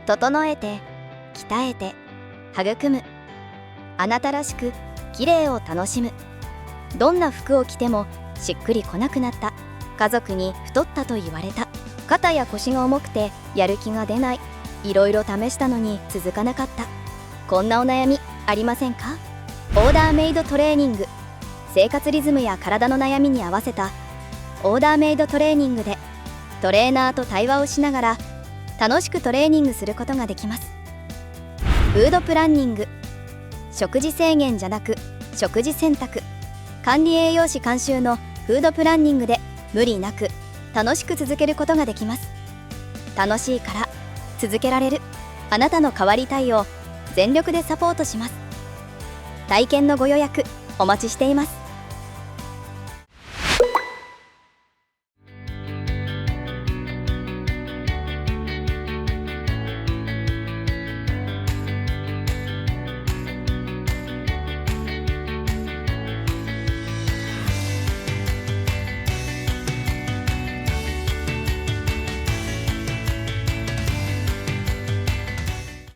整えて、鍛えて、育む。あなたらしく綺麗を楽しむ。どんな服を着てもしっくりこなくなった。家族に太ったと言われた。肩や腰が重くてやる気が出ない。いろいろ試したのに続かなかった。こんなお悩みありませんか？オーダーメイドトレーニング。生活リズムや体の悩みに合わせたオーダーメイドトレーニングで、トレーナーと対話をしながら楽しくトレーニングすることができます。フードプランニング。食事制限じゃなく食事選択。管理栄養士監修のフードプランニングで無理なく楽しく続けることができます。楽しいから続けられる。あなたの変わりたいを全力でサポートします。体験のご予約お待ちしています。